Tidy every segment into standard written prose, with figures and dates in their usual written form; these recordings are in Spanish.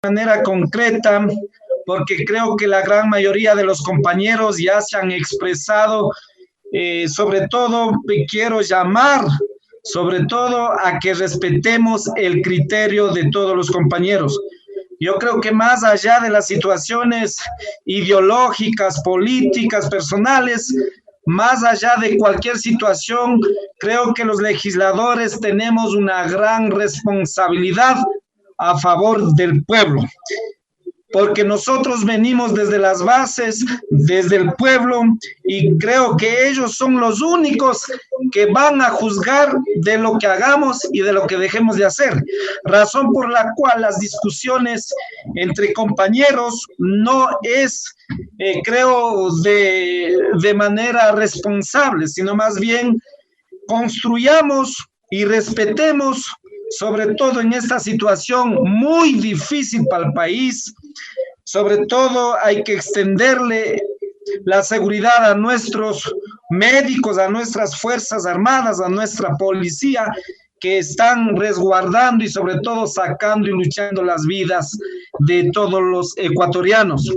manera concreta, porque creo que la gran mayoría de los compañeros ya se han expresado. Sobre todo quiero llamar, sobre todo a que respetemos el criterio de todos los compañeros. Yo creo que más allá de las situaciones ideológicas, políticas, personales, más allá de cualquier situación, creo que los legisladores tenemos una gran responsabilidad a favor del pueblo, porque nosotros venimos desde las bases, desde el pueblo, y creo que ellos son los únicos que van a juzgar de lo que hagamos y de lo que dejemos de hacer. Razón por la cual las discusiones entre compañeros no es, creo, de manera responsable, sino más bien construyamos y respetemos, sobre todo en esta situación muy difícil para el país. Sobre todo hay que extenderle la seguridad a nuestros médicos, a nuestras fuerzas armadas, a nuestra policía, que están resguardando y sobre todo sacando y luchando las vidas de todos los ecuatorianos.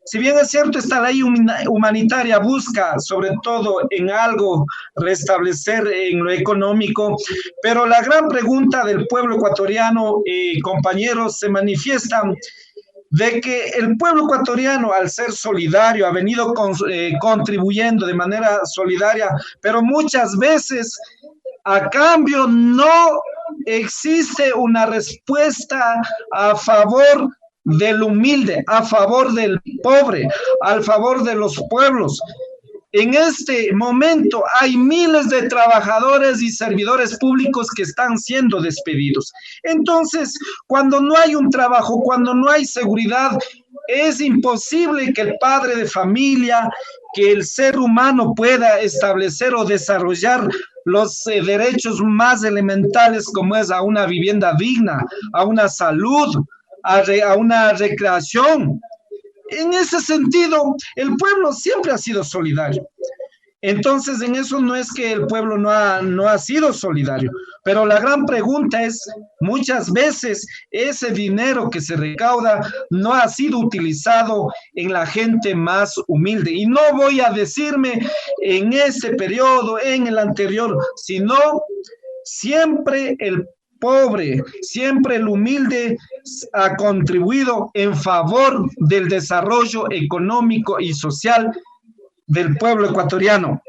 Si bien es cierto, esta ley humanitaria busca sobre todo en algo restablecer en lo económico, pero la gran pregunta del pueblo ecuatoriano, compañeros, se manifiesta de que el pueblo ecuatoriano, al ser solidario, ha venido contribuyendo de manera solidaria, pero muchas veces a cambio no existe una respuesta a favor del humilde, a favor del pobre, a favor de los pueblos. En este momento hay miles de trabajadores y servidores públicos que están siendo despedidos. Entonces, cuando no hay un trabajo, cuando no hay seguridad, es imposible que el padre de familia, que el ser humano pueda establecer o desarrollar los derechos más elementales, como es a una vivienda digna, a una salud, a una recreación. En ese sentido, el pueblo siempre ha sido solidario. Entonces, en eso no es que el pueblo no ha sido solidario, pero la gran pregunta es, muchas veces ese dinero que se recauda no ha sido utilizado en la gente más humilde. Y no voy a decirme en ese periodo, en el anterior, sino siempre el pobre, siempre el humilde ha contribuido en favor del desarrollo económico y social del pueblo ecuatoriano.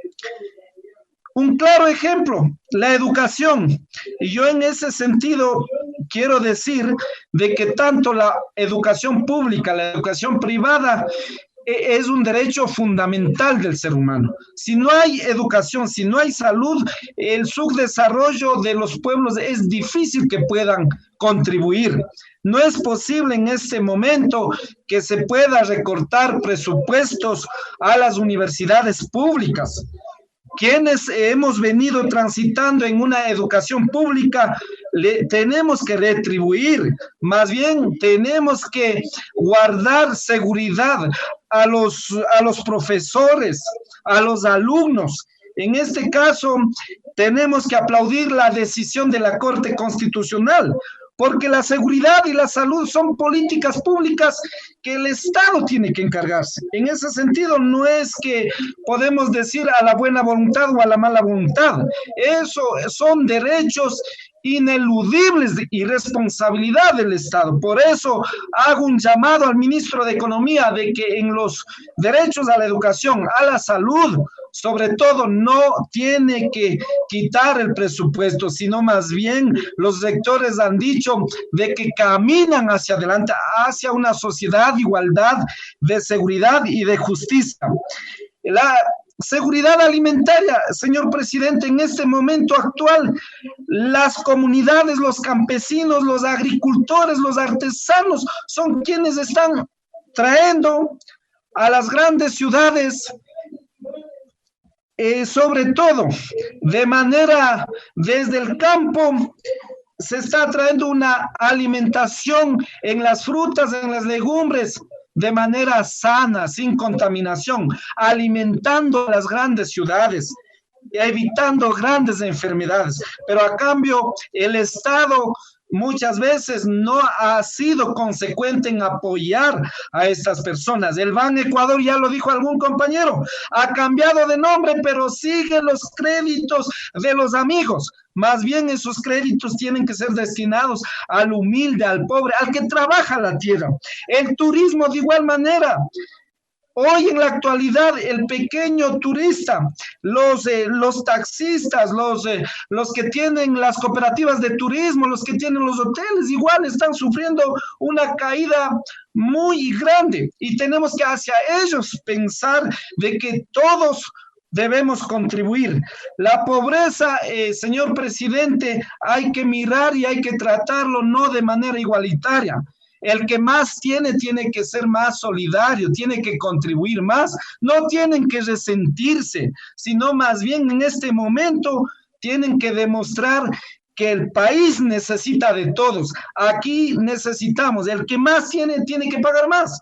Un claro ejemplo, la educación. Y yo en ese sentido quiero decir de que tanto la educación pública, la educación privada, es un derecho fundamental del ser humano. Si no hay educación, si no hay salud, el subdesarrollo de los pueblos es difícil que puedan contribuir. No es posible en este momento que se pueda recortar presupuestos a las universidades públicas. Quienes hemos venido transitando en una educación pública, tenemos que retribuir, más bien tenemos que guardar seguridad a los profesores, a los alumnos. En este caso, tenemos que aplaudir la decisión de la Corte Constitucional, porque la seguridad y la salud son políticas públicas que el Estado tiene que encargarse. En ese sentido, no es que podemos decir a la buena voluntad o a la mala voluntad. Eso son derechos ineludibles y responsabilidad del Estado. Por eso hago un llamado al ministro de Economía de que en los derechos a la educación, a la salud, sobre todo, no tiene que quitar el presupuesto, sino más bien los rectores han dicho de que caminan hacia adelante, hacia una sociedad de igualdad, de seguridad y de justicia. La seguridad alimentaria, señor presidente, en este momento actual, las comunidades, los campesinos, los agricultores, los artesanos, son quienes están trayendo a las grandes ciudades, sobre todo de manera desde el campo, se está trayendo una alimentación en las frutas, en las legumbres, de manera sana, sin contaminación, alimentando las grandes ciudades, evitando grandes enfermedades. Pero a cambio, el Estado muchas veces no ha sido consecuente en apoyar a estas personas. El Ban Ecuador, ya lo dijo algún compañero, ha cambiado de nombre, pero sigue los créditos de los amigos. Más bien esos créditos tienen que ser destinados al humilde, al pobre, al que trabaja la tierra. El turismo de igual manera. Hoy en la actualidad, el pequeño turista, los taxistas, los que tienen las cooperativas de turismo, los que tienen los hoteles, igual están sufriendo una caída muy grande y tenemos que hacia ellos pensar de que todos debemos contribuir. La pobreza, señor presidente, hay que mirar y hay que tratarlo no de manera igualitaria. El que más tiene que ser más solidario, tiene que contribuir más. No tienen que resentirse, sino más bien en este momento tienen que demostrar que el país necesita de todos. Aquí necesitamos, el que más tiene que pagar más.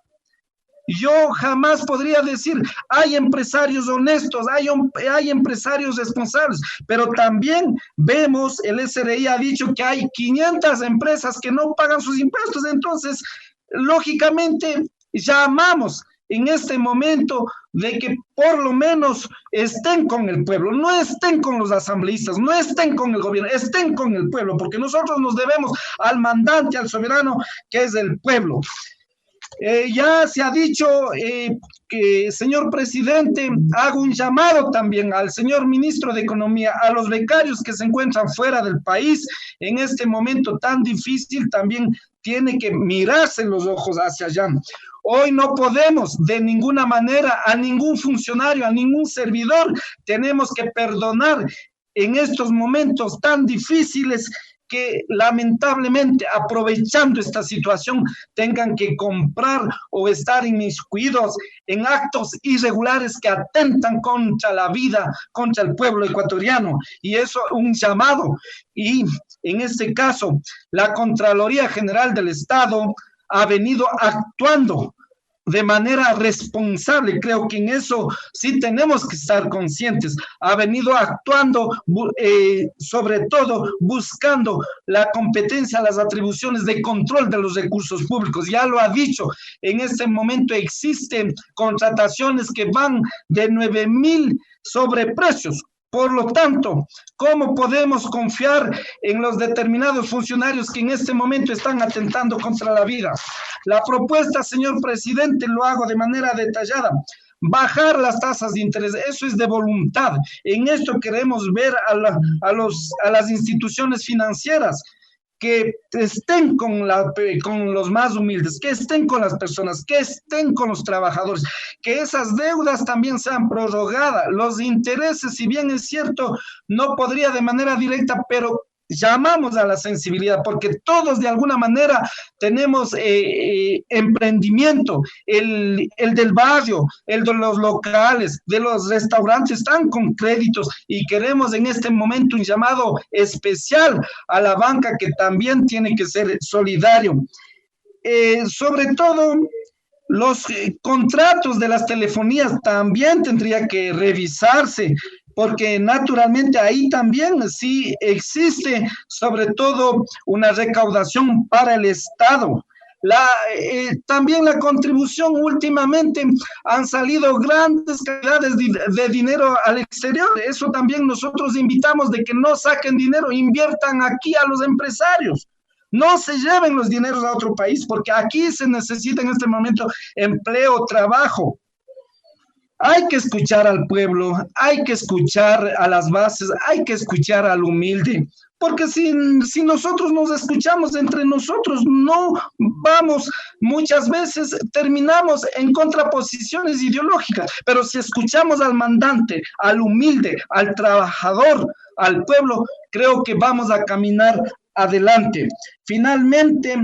Yo jamás podría decir, hay empresarios honestos, hay empresarios responsables, pero también vemos, el SRI ha dicho que hay 500 empresas que no pagan sus impuestos, entonces, lógicamente, llamamos en este momento de que por lo menos estén con el pueblo, no estén con los asambleístas, no estén con el gobierno, estén con el pueblo, porque nosotros nos debemos al mandante, al soberano, que es el pueblo. Ya se ha dicho que, señor presidente, hago un llamado también al señor ministro de Economía, a los becarios que se encuentran fuera del país en este momento tan difícil, también tiene que mirarse los ojos hacia allá. Hoy no podemos de ninguna manera a ningún funcionario, a ningún servidor, tenemos que perdonar en estos momentos tan difíciles que lamentablemente aprovechando esta situación tengan que comprar o estar inmiscuidos en actos irregulares que atentan contra la vida, contra el pueblo ecuatoriano. Y eso un llamado. Y en este caso, la Contraloría General del Estado ha venido actuando de manera responsable. Creo que en eso sí tenemos que estar conscientes. Ha venido actuando, sobre todo buscando la competencia, las atribuciones de control de los recursos públicos. Ya lo ha dicho, en este momento existen contrataciones que van de 9,000 sobreprecios. Por lo tanto, ¿cómo podemos confiar en los determinados funcionarios que en este momento están atentando contra la vida? La propuesta, señor presidente, lo hago de manera detallada. Bajar las tasas de interés, eso es de voluntad. En esto queremos ver a las instituciones financieras que estén con los más humildes, que estén con las personas, que estén con los trabajadores, que esas deudas también sean prorrogadas. Los intereses, si bien es cierto, no podría de manera directa, pero llamamos a la sensibilidad, porque todos de alguna manera tenemos emprendimiento, el del barrio, el de los locales, de los restaurantes, están con créditos y queremos en este momento un llamado especial a la banca que también tiene que ser solidario. Sobre todo, los contratos de las telefonías también tendría que revisarse, porque naturalmente ahí también sí existe sobre todo una recaudación para el Estado. También la contribución últimamente han salido grandes cantidades de dinero al exterior. Eso también nosotros invitamos de que no saquen dinero, inviertan aquí a los empresarios. No se lleven los dineros a otro país, porque aquí se necesita en este momento empleo, trabajo. Hay que escuchar al pueblo, hay que escuchar a las bases, hay que escuchar al humilde, porque si nosotros nos escuchamos entre nosotros, no vamos, muchas veces terminamos en contraposiciones ideológicas, pero si escuchamos al mandante, al humilde, al trabajador, al pueblo, creo que vamos a caminar adelante. Finalmente,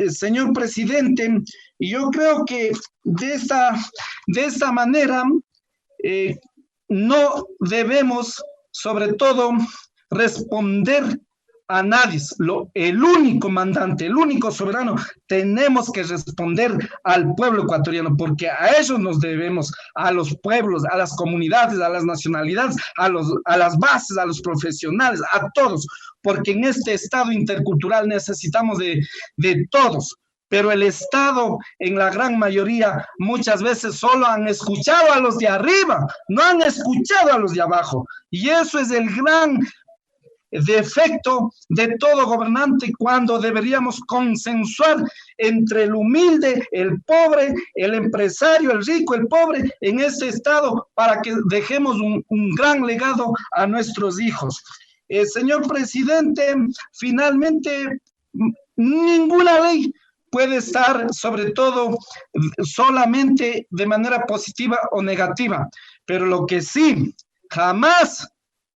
señor presidente, yo creo que de esta manera no debemos, sobre todo, responder a nadie. El único mandante, el único soberano, tenemos que responder al pueblo ecuatoriano, porque a ellos nos debemos, a los pueblos, a las comunidades, a las nacionalidades, a las bases, a los profesionales, a todos, porque en este Estado intercultural necesitamos de todos. Pero el Estado, en la gran mayoría, muchas veces solo han escuchado a los de arriba, no han escuchado a los de abajo. Y eso es el gran defecto de todo gobernante, cuando deberíamos consensuar entre el humilde, el pobre, el empresario, el rico, el pobre, en este Estado, para que dejemos un gran legado a nuestros hijos. Señor presidente, finalmente, ninguna ley puede estar, sobre todo, solamente de manera positiva o negativa, pero lo que sí, jamás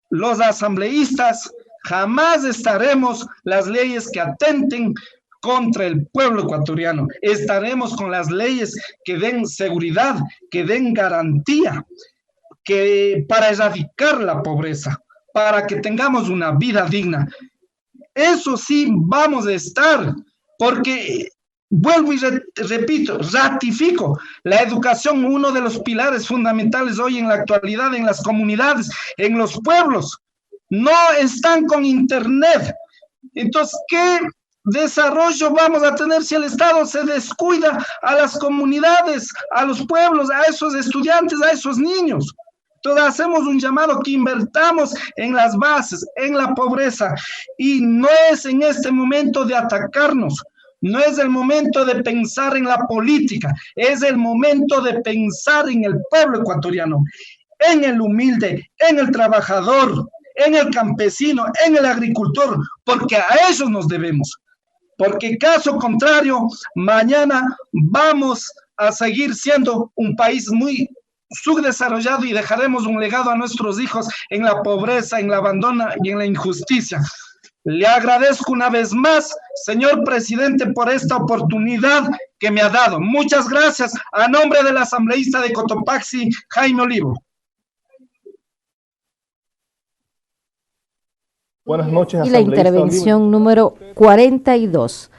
los asambleístas, jamás estaremos las leyes que atenten contra el pueblo ecuatoriano. Estaremos con las leyes que den seguridad, que den garantía, que para erradicar la pobreza, para que tengamos una vida digna. Eso sí vamos a estar, porque vuelvo y repito, ratifico, la educación, uno de los pilares fundamentales hoy en la actualidad en las comunidades, en los pueblos, no están con internet. Entonces, ¿qué desarrollo vamos a tener si el Estado se descuida a las comunidades, a los pueblos, a esos estudiantes, a esos niños? Entonces hacemos un llamado que invertamos en las bases, en la pobreza, y no es en este momento de atacarnos. No es el momento de pensar en la política, es el momento de pensar en el pueblo ecuatoriano, en el humilde, en el trabajador, en el campesino, en el agricultor, porque a ellos nos debemos. Porque caso contrario, mañana vamos a seguir siendo un país muy subdesarrollado y dejaremos un legado a nuestros hijos en la pobreza, en la abandono y en la injusticia. Le agradezco una vez más, señor presidente, por esta oportunidad que me ha dado. Muchas gracias. A nombre del asambleísta de Cotopaxi, Jaime Olivo. Buenas noches, y la intervención número 42.